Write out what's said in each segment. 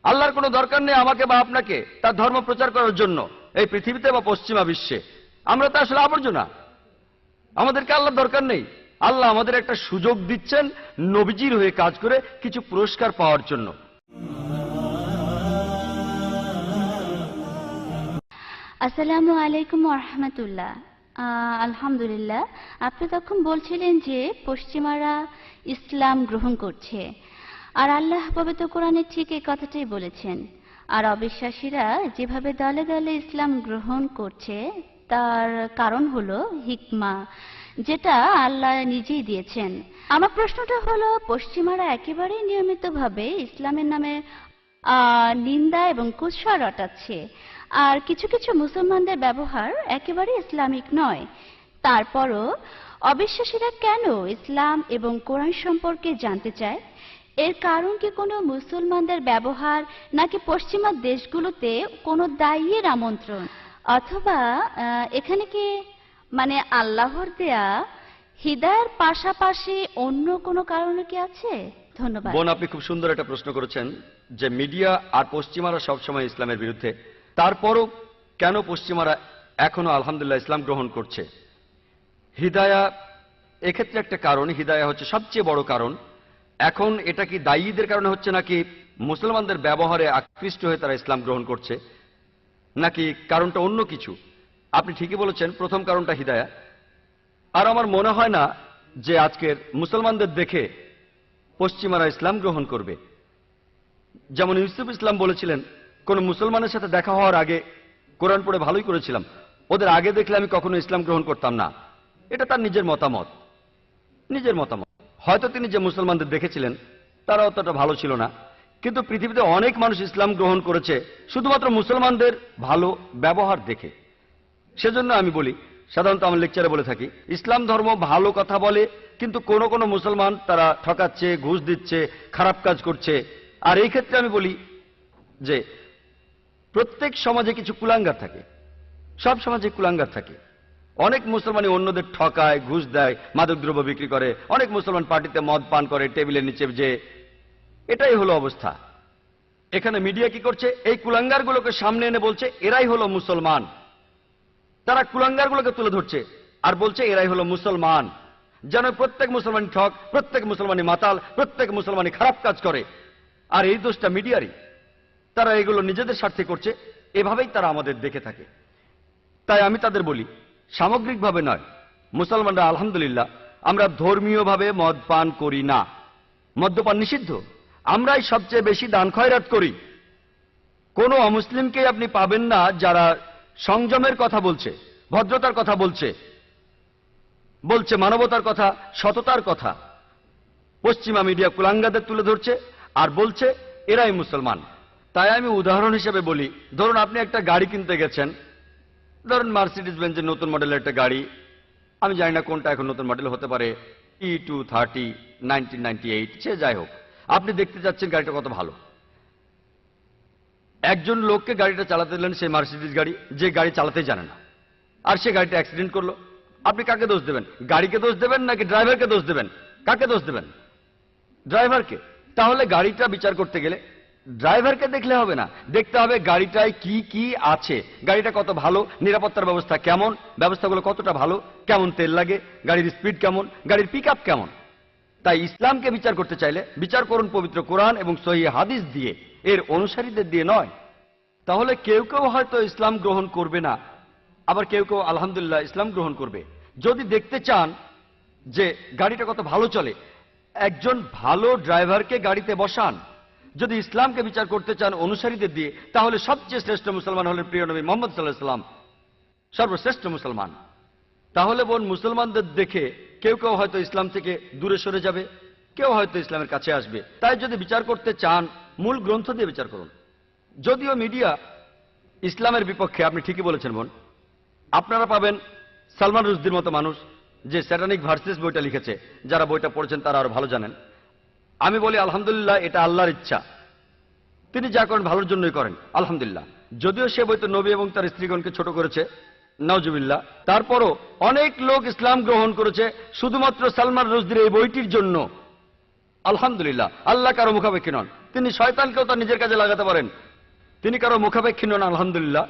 আল্লাহর কোনো দরকার নেই আমাকে বা আপনাকে তার ধর্ম প্রচার করার জন্য এই পৃথিবীতে বা পশ্চিমা বিশ্বে। আমরা তো আসলে আবর্জনা, আমাদেরকে আল্লাহর দরকার নেই। আল্লাহ আমাদের একটা সুযোগ দিচ্ছেন নবীজির হয়ে কাজ করে কিছু পুরস্কার পাওয়ার জন্য। আসসালামু আলাইকুম ওয়া রাহমাতুল্লাহ। আলহামদুলিল্লাহ, আপনি তখন বলছিলেন যে পশ্চিমারা ইসলাম গ্রহণ করছে, আর আল্লাহ পবিত্র কোরআনে ঠিক এই কথাটাই বলেছেন। আর অবিশ্বাসীরা যেভাবে দলে দলে ইসলাম গ্রহণ করছে তার কারণ হলো হিকমা, যেটা আল্লাহ নিজেই দিয়েছেন। আমার প্রশ্নটা হলো, পশ্চিমারা একেবারেই নিয়মিতভাবে ইসলামের নামে নিন্দা এবং কুৎসা রটাচ্ছে, আর কিছু কিছু মুসলমানদের ব্যবহার একেবারে ইসলামিক নয়। তারপরও অবিশ্বাসীরা কেন ইসলাম এবং কোরআন সম্পর্কে জানতে চায়? এর কারণ কি কোনো মুসলমানদের ব্যবহার, নাকি পশ্চিমা দেশগুলোতে কোনো দায়ীর আমন্ত্রণ, অথবা এখানে কি মানে আল্লাহর দেয়া হিদায়ার পাশাপাশি অন্য কোনো কারণ কি আছে? ধন্যবাদ। বোন, আপনি খুব সুন্দর একটা প্রশ্ন করেছেন যে মিডিয়া আর পশ্চিমারা সবসময় ইসলামের বিরুদ্ধে, তারপরও কেন পশ্চিমারা এখনো আলহামদুলিল্লাহ ইসলাম গ্রহণ করছে। হিদায়া এক্ষেত্রে একটা কারণ, হিদায়া হচ্ছে সবচেয়ে বড় কারণ। এখন এটা কি দায়ীদের কারণে হচ্ছে, নাকি মুসলমানদের ব্যবহারে আকৃষ্ট হয়ে তারা ইসলাম গ্রহণ করছে, নাকি কারণটা অন্য কিছু? আপনি ঠিকই বলেছেন, প্রথম কারণটা হিদায়া। আর আমার মনে হয় না যে আজকের মুসলমানদের দেখে পশ্চিমারা ইসলাম গ্রহণ করবে। যেমন ইউসুফ ইসলাম বলেছিলেন, কোন মুসলমানের সাথে দেখা হওয়ার আগে কোরআন পড়ে ভালোই করেছিলাম, ওদের আগে দেখলে আমি কখনো ইসলাম গ্রহণ করতাম না। এটা তার নিজের মতামত, নিজের মতামত। হয়তো তিনি যে মুসলমানদের দেখেছিলেন তারা অতটা ভালো ছিল না, কিন্তু পৃথিবীতে অনেক মানুষ ইসলাম গ্রহণ করেছে শুধুমাত্র মুসলমানদের ভালো ব্যবহার দেখে। সেজন্য আমি বলি, সাধারণত আমার লেকচারে বলে থাকি, ইসলাম ধর্ম ভালো কথা বলে, কিন্তু কোন কোন মুসলমান তারা ঠকাচ্ছে, ঘুষ দিচ্ছে, খারাপ কাজ করছে। আর এই ক্ষেত্রে আমি বলি যে প্রত্যেক সমাজে কিছু কুলাঙ্গার থাকে, সব সমাজে কুলাঙ্গার থাকে। অনেক মুসলমানই অন্যদের ঠকায়, ঘুষ দেয়, মাদকদ্রব্য বিক্রি করে, অনেক মুসলমান পার্টিতে মদ পান করে টেবিলের নিচে, যে এটাই হলো অবস্থা। এখানে মিডিয়া কি করছে, এই কুলাঙ্গারগুলোকে সামনে এনে বলছে এরাই হলো মুসলমান। তারা কুলাঙ্গারগুলোকে তুলে ধরছে আর বলছে এরাই হলো মুসলমান, যেন প্রত্যেক মুসলমান ঠক, প্রত্যেক মুসলমানই মাতাল, প্রত্যেক মুসলমানই খারাপ কাজ করে। আর এই দোষটা মিডিয়ারই, তারা এগুলো নিজেদের স্বার্থে করছে, এভাবেই তারা আমাদের দেখে থাকে। তাই আমি তাদের বলি, সামগ্রিকভাবে নয়, মুসলমানরা আলহামদুলিল্লাহ আমরা ধর্মীয়ভাবে মদ পান করি না, মদ্যপান নিষিদ্ধ, আমরাই সবচেয়ে বেশি দান খয়রাত করি। কোনো অমুসলিমকে আপনি পাবেন না যারা সংযমের কথা বলছে, ভদ্রতার কথা বলছে, বলছে মানবতার কথা, সততার কথা। পশ্চিমা মিডিয়া কুলাঙ্গাদের তুলে ধরছে আর বলছে এরাই মুসলমান। তাই আমি উদাহরণ হিসেবে বলি, ধরুন আপনি একটা গাড়ি কিনতে গেছেন, ধরুন মার্সিডিজ বেঞ্জের নতুন মডেলের একটা গাড়ি, আমি জানি না কোনটা এখন নতুন মডেল হতে পারে, E230 1998, সে যাই হোক, আপনি দেখতে যাচ্ছেন গাড়িটা কত ভালো। একজন লোককে গাড়িটা চালাতে দিলেন, সেই মার্সিডিজ গাড়ি, যে গাড়ি চালাতেই জানে না, আর সে গাড়িটা অ্যাক্সিডেন্ট করলো। আপনি কাকে দোষ দেবেন? গাড়িকে দোষ দেবেন নাকি ড্রাইভারকে দোষ দেবেন? কাকে দোষ দেবেন? ড্রাইভারকে। তাহলে গাড়িটা বিচার করতে গেলে ড্রাইভারকে দেখলে হবে না, দেখতে হবে গাড়িটায় কি কি আছে, গাড়িটা কত ভালো, নিরাপত্তার ব্যবস্থা কেমন, ব্যবস্থাগুলো কতটা ভালো, কেমন তেল লাগে, গাড়ির স্পিড কেমন, গাড়ির পিকআপ কেমন। তাই ইসলামকে বিচার করতে চাইলে বিচার করুন পবিত্র কোরআন এবং সহিহ হাদিস দিয়ে, এর অনুসারীদের দিয়ে নয়। তাহলে কেউ কেউ হয়তো ইসলাম গ্রহণ করবে না, আবার কেউ কেউ আলহামদুলিল্লাহ ইসলাম গ্রহণ করবে। যদি দেখতে চান যে গাড়িটা কত ভালো চলে, একজন ভালো ড্রাইভারকে গাড়িতে বসান। যদি ইসলামকে বিচার করতে চান অনুসারীদের দিয়ে, তাহলে সবচেয়ে শ্রেষ্ঠ মুসলমান হলেন প্রিয় নবী মুহাম্মদ সাল্লাল্লাহু আলাইহি ওয়াসাল্লাম, সর্বশ্রেষ্ঠ মুসলমান। তাহলে বোন, মুসলমানদের দেখে কেউ কেউ হয়তো ইসলাম থেকে দূরে সরে যাবে, কেউ হয়তো ইসলামের কাছে আসবে। তাই যদি বিচার করতে চান, মূল গ্রন্থ দিয়ে বিচার করুন। যদিও মিডিয়া ইসলামের বিপক্ষে, আপনি ঠিকই বলেছেন বোন। আপনারা পাবেন সালমান রুশদির মতো মানুষ, যে স্যাটানিক ভার্সেস বইটা লিখেছে, যারা বইটা পড়েছেন তারা আরো ভালো জানেন। আমি বলি আলহামদুলিল্লাহ, এটা আল্লাহর ইচ্ছা, তিনি যা করেন ভালোর জন্যই করেন, আলহামদুলিল্লাহ। যদিও সে বইতে নবী এবং তার স্ত্রীগণকে ছোট করেছে, নাউজুবিল্লাহ, তারপরও অনেক লোক ইসলাম গ্রহণ করেছে শুধুমাত্র সালমান রুশদির এই বইটির জন্য, আলহামদুলিল্লাহ। আল্লাহ কারো মুখাপেক্ষী নন। তিনি শয়তানকেও তার নিজের কাজে লাগাতে পারেন। তিনি কারো মুখাপেক্ষী নন, আলহামদুলিল্লাহ।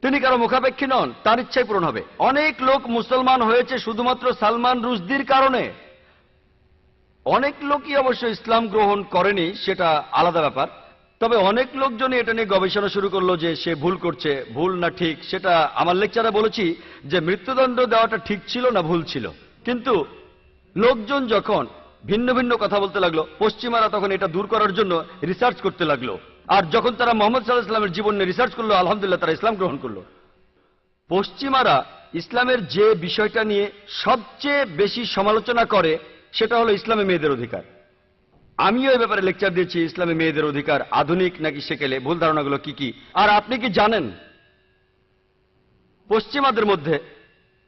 তিনি কারো মুখাপেক্ষী নন, তার ইচ্ছাই পূরণ হবে। অনেক লোক মুসলমান হয়েছে শুধুমাত্র সালমান রুশদির কারণে। অনেক লোকই অবশ্য ইসলাম গ্রহণ করেনি, সেটা আলাদা ব্যাপার। তবে অনেক লোকজনই এটা নিয়ে গবেষণা শুরু করলো যে সে ভুল করছে। ভুল না ঠিক সেটা আমার লেকচারে বলেছি যে মৃত্যুদণ্ড দেওয়াটা ঠিক ছিল না ভুল ছিল। কিন্তু লোকজন যখন ভিন্ন ভিন্ন কথা বলতে লাগলো, পশ্চিমারা তখন এটা দূর করার জন্য রিসার্চ করতে লাগলো। আর যখন তারা মোহাম্মদ সাল্লাল্লাহু আলাইহি ওয়াসাল্লামের জীবন নিয়ে রিসার্চ করলো, আলহামদুলিল্লাহ তারা ইসলাম গ্রহণ করলো। পশ্চিমারা ইসলামের যে বিষয়টা নিয়ে সবচেয়ে বেশি সমালোচনা করে সেটা হলো ইসলামে মেয়েদের অধিকার। আমিও এই ব্যাপারে লেকচার দিয়েছি, ইসলামে মেয়েদের অধিকার আধুনিক নাকি সেকেলে, ভুল ধারণাগুলো কি কি। আর আপনি কি জানেন পশ্চিমাদের মধ্যে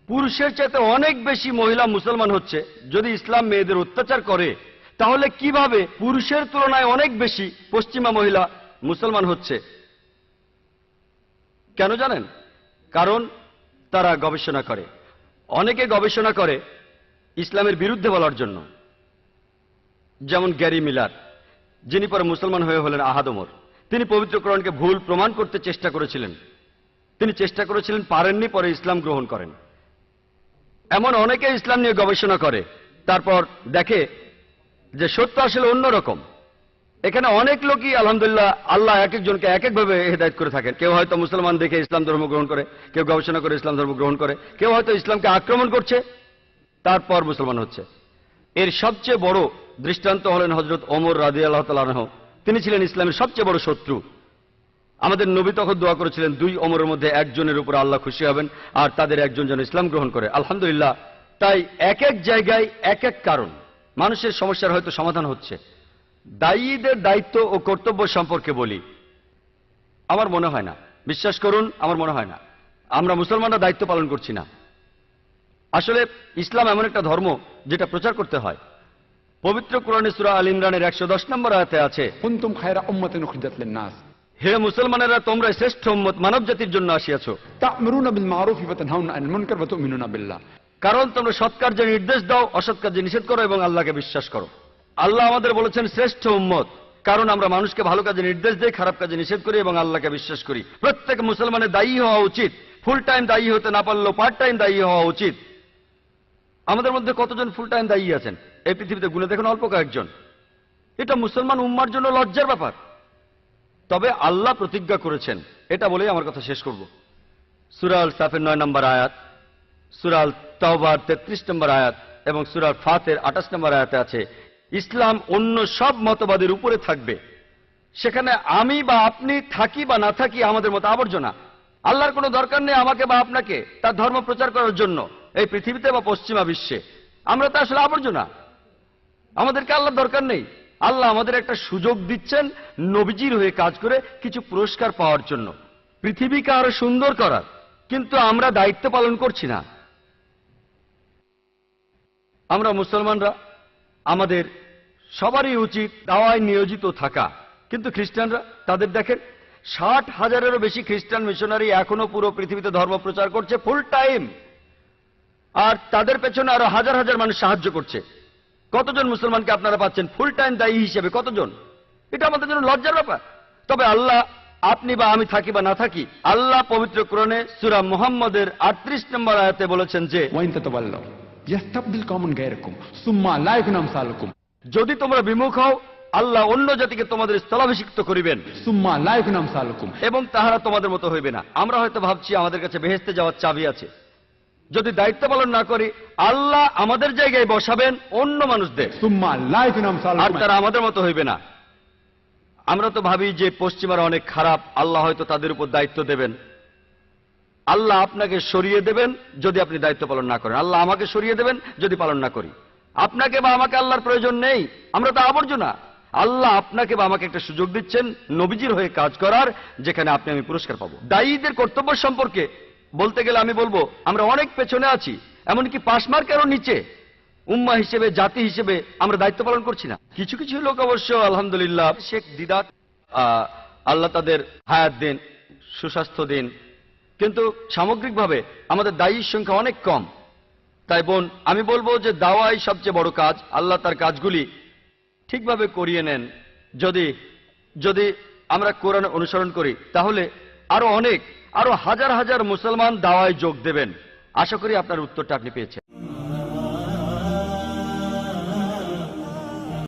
পুরুষের চাইতে অনেক বেশি মহিলা মুসলমান হচ্ছে? যদি ইসলাম মেয়েদের অত্যাচার করে তাহলে কিভাবে পুরুষের তুলনায় অনেক বেশি পশ্চিমা মহিলা মুসলমান হচ্ছে? কেন জানেন? কারণ তারা গবেষণা করে। অনেকে গবেষণা করে ইসলামের বিরুদ্ধে বলার জন্য, যেমন গ্যারি মিলার, যিনি পরে মুসলমান হয়ে হলেন আহাদ ওমর। তিনি পবিত্র কোরআনকে ভুল প্রমাণ করতে চেষ্টা করেছিলেন। তিনি চেষ্টা করেছিলেন, পারেননি, পরে ইসলাম গ্রহণ করেন। এমন অনেকে ইসলাম নিয়ে গবেষণা করে, তারপর দেখে যে সত্য আসলে অন্যরকম। এখানে অনেক লোকই আলহামদুলিল্লাহ আল্লাহ এক একজনকে এক একভাবে হেদায়েত করে থাকেন। কেউ হয়তো মুসলমান দেখে ইসলাম ধর্ম গ্রহণ করে, কেউ গবেষণা করে ইসলাম ধর্ম গ্রহণ করে, কেউ হয়তো ইসলামকে আক্রমণ করছে তারপর মুসলমান হচ্ছে। এর সবচেয়ে বড় দৃষ্টান্ত হলেন হযরত ওমর রাদিয়াল্লাহু তাআলা আনহু। তিনি ছিলেন ইসলামের সবচেয়ে বড় শত্রু। আমাদের নবী তখন দোয়া করেছিলেন দুই ওমরের মধ্যে একজনের উপর আল্লাহ খুশি হবেন আর তাদের একজন যেন ইসলাম গ্রহণ করে। আলহামদুলিল্লাহ। তাই এক এক জায়গায় এক এক কারণ, মানুষের সমস্যার হয়তো সমাধান হচ্ছে। দায়ীদের দায়িত্ব ও কর্তব্য সম্পর্কে বলি। আমার মনে হয় না, বিশ্বাস করুন আমার মনে হয় না আমরা মুসলমানরা দায়িত্ব পালন করছি না। আসলে ইসলাম এমন একটা ধর্ম যেটা প্রচার করতে হয়। পবিত্র কোরআনে সূরা আল ইমরানের 110 নম্বর আয়াতে আছে, কুনতুম খায়রা উম্মাতিন উখরিজাত লিন-নাস, হে মুসলমানেরা তোমরা শ্রেষ্ঠ উম্মত, মানব জাতির জন্য আসিয়াছো। তা'মুরুনা বিল মা'রুফি ওয়া তানহাউনা আনিল মুনকার ওয়া তু'মিনুনা বিল্লাহ, কারণ তোমরা সৎ কার্যের নির্দেশ দাও, অসৎ কার্যে নিষেধ করো এবং আল্লাহকে বিশ্বাস করো। আল্লাহ আমাদের বলেছেন শ্রেষ্ঠ উম্মত, কারণ আমরা মানুষকে ভালো কাজে নির্দেশ দেই, খারাপ কাজে নিষেধ করি এবং আল্লাহকে বিশ্বাস করি। প্রত্যেক মুসলমানের দায়ী হওয়া উচিত। ফুল টাইম দায়ী হতে না পারলেও পার্ট টাইম দায়ী হওয়া উচিত। আমাদের মধ্যে কতজন ফুল টাইম দায়ী আছেন এই পৃথিবীতে? গুণে দেখুন, অল্প কয়েকজন। এটা মুসলমান উম্মার জন্য লজ্জার ব্যাপার। তবে আল্লাহ প্রতিজ্ঞা করেছেন, এটা বলেই আমার কথা শেষ করব। সূরা আল সাফের 9 নম্বর আয়াত, সূরা আল তাওবার 33 নম্বর আয়াত এবং সূরা আল ফাতের 28 নম্বর আয়াতে আছে, ইসলাম অন্য সব মতবাদের উপরে থাকবে। সেখানে আমি বা আপনি থাকি বা না থাকি আমাদের মতো আবর্জনা। আল্লাহর কোনো দরকার নেই আমাকে বা আপনাকে তার ধর্ম প্রচার করার জন্য এই পৃথিবীতে বা পশ্চিমা বিশ্বে। আমরা তো আসলে আবর্জনা, আমাদেরকে আল্লাহর দরকার নেই। আল্লাহ আমাদের একটা সুযোগ দিচ্ছেন নবীজির হয়ে কাজ করে কিছু পুরস্কার পাওয়ার জন্য, পৃথিবীকে আরো সুন্দর করার। কিন্তু আমরা দায়িত্ব পালন করছি না। আমরা মুসলমানরা আমাদের সবারই উচিত দাওয়ায় নিয়োজিত থাকা। কিন্তু খ্রিস্টানরা, তাদের দেখেন 60,000-এরও বেশি খ্রিস্টান মিশনারি এখনো পুরো পৃথিবীতে ধর্ম প্রচার করছে ফুল টাইম, আর তাদের পেছনে আরো হাজার হাজার মানুষ সাহায্য করছে। কতজন মুসলমানকে আপনারা পাচ্ছেন ফুল টাইম দায়ী হিসেবে? কতজন? এটা আমাদের জন্য লজ্জার ব্যাপার। তবে আল্লাহ, আপনি বা আমি থাকি বা না থাকি, আল্লাহ পবিত্র কোরআনে সূরা মুহাম্মদের 38 নম্বর আয়াতে বলেছেন যে, ওয়া ইন তাতাওয়াল্লাউ ইস্তাবদিল কওমান গায়রাকুম সুম্মা লা ইয়াকুনু আমসালুকুম, যদি তোমরা বিমুখ হও আল্লাহ অন্য জাতিকে তোমাদের স্থলাভিষিক্ত করিবেন সুম্মা লা ইয়াকুনু আমসালুকুম, এবং তাহারা তোমাদের মতো হইবে না। আমরা হয়তো ভাবছি আমাদের কাছে বেহেশতে যাওয়ার চাবি আছে। যদি দায়িত্ব পালন না করি আল্লাহ আমাদের জায়গায় বসাবেন অন্য মানুষদের, সুম্মা লা ইয়াকুনু আর আমসালুকুম। তারা আমাদের মতো হইবে না। আমরা তো ভাবি যে পশ্চিমারা অনেক খারাপ, আল্লাহ হয়তো তাদের উপর দায়িত্ব দেবেন। আল্লাহ আপনাকে সরিয়ে দেবেন যদি আপনি দায়িত্ব পালন না করেন। আল্লাহ আমাকে সরিয়ে দেবেন যদি পালন না করি। আপনাকে বা আমাকে আল্লাহর প্রয়োজন নেই, আমরা তো আবর্জনা। আল্লাহ আপনাকে বা আমাকে একটা সুযোগ দিচ্ছেন নবীজির হয়ে কাজ করার, যেখানে আপনি আমি পুরস্কার পাবো। দায়ীদের কর্তব্য সম্পর্কে বলতে গেলে আমি বলবো আমরা অনেক পেছনে আছি, এমনকি পাশমার্কেরও নিচে। উম্মাহ হিসেবে, জাতি হিসেবে আমরা দায়িত্ব পালন করছি না। কিছু কিছু লোক অবশ্য আলহামদুলিল্লাহ, শেখ দিদাত, আল্লাহ তাদের হায়াত দিন, সুস্বাস্থ্য দিন, কিন্তু সামগ্রিকভাবে আমাদের দায়ীর সংখ্যা অনেক কম। তাই বোন, আমি বলবো যে দাওয়াই সবচেয়ে বড় কাজ। আল্লাহ তার কাজগুলি ঠিকভাবে করিয়ে নেন, যদি যদি আমরা কোরআন অনুসরণ করি, তাহলে আরো হাজার হাজার মুসলমান দাওয়ায় যোগ দেবেন। আশা করি আপনার উত্তরটা আপনি পেয়েছেন।